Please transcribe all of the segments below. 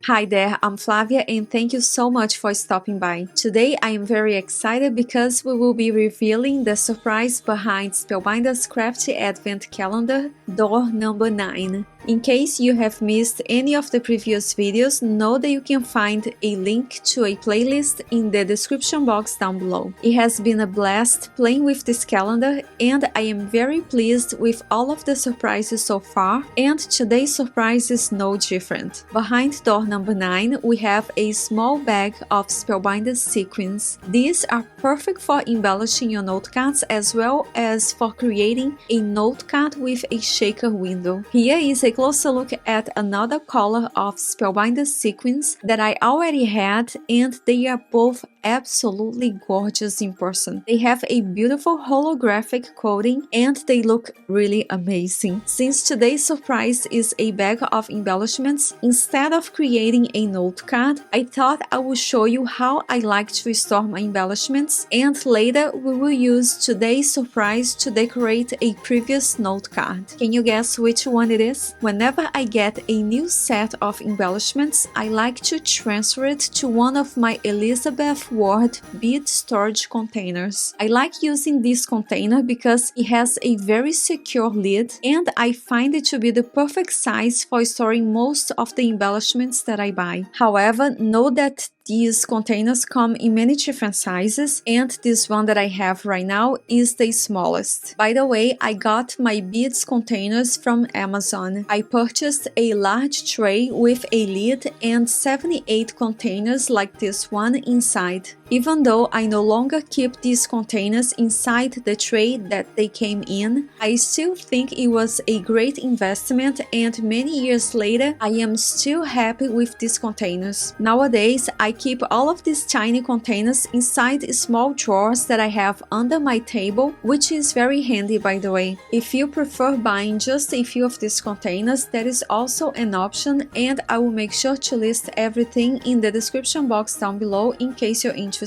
Hi there, I'm Flavia and thank you so much for stopping by. Today I am very excited because we will be revealing the surprise behind Spellbinder's Crafty Advent Calendar, door number 9. In case you have missed any of the previous videos, know that you can find a link to a playlist in the description box down below. It has been a blast playing with this calendar and I am very pleased with all of the surprises so far, and today's surprise is no different. Behind door number 9 we have a small bag of Spellbinder sequins. These are perfect for embellishing your note cards as well as for creating a note card with a shaker window. Here is a closer look at another color of Spellbinder sequins that I already had, and they are both absolutely gorgeous in person. They have a beautiful holographic coating and they look really amazing. Since today's surprise is a bag of embellishments, instead of creating a note card, I thought I would show you how I like to store my embellishments, and later we will use today's surprise to decorate a previous note card. Can you guess which one it is? Whenever I get a new set of embellishments, I like to transfer it to one of my Elizabeth Ward bead storage containers. I like using this container because it has a very secure lid and I find it to be the perfect size for storing most of the embellishments that I buy. However, know that these containers come in many different sizes and this one that I have right now is the smallest. By the way, I got my beads containers from Amazon. I purchased a large tray with a lid and 78 containers like this one inside. Even though I no longer keep these containers inside the tray that they came in, I still think it was a great investment, and many years later I am still happy with these containers. Nowadays I keep all of these tiny containers inside small drawers that I have under my table, which is very handy by the way. If you prefer buying just a few of these containers, that is also an option, and I will make sure to list everything in the description box down below in case you're interested.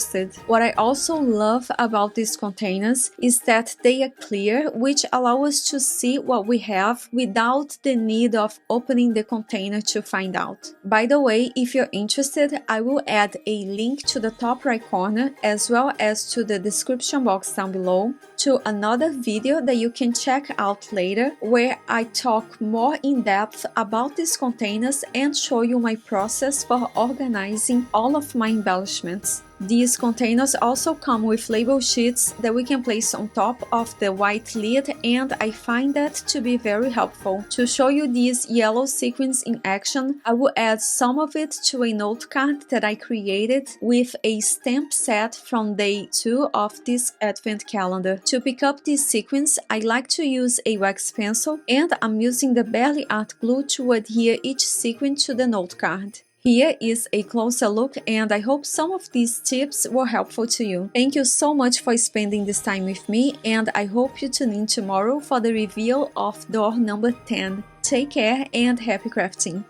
What I also love about these containers is that they are clear, which allow us to see what we have without the need of opening the container to find out. By the way, if you're interested, I will add a link to the top right corner as well as to the description box down below to another video that you can check out later, where I talk more in depth about these containers and show you my process for organizing all of my embellishments. These containers also come with label sheets that we can place on top of the white lid, and I find that to be very helpful. To show you these yellow sequins in action, I will add some of it to a note card that I created with a stamp set from day 2 of this advent calendar. To pick up these sequins, I like to use a wax pencil, and I'm using the Barley Art glue to adhere each sequin to the note card. Here is a closer look, and I hope some of these tips were helpful to you. Thank you so much for spending this time with me, and I hope you tune in tomorrow for the reveal of door number 10. Take care and happy crafting!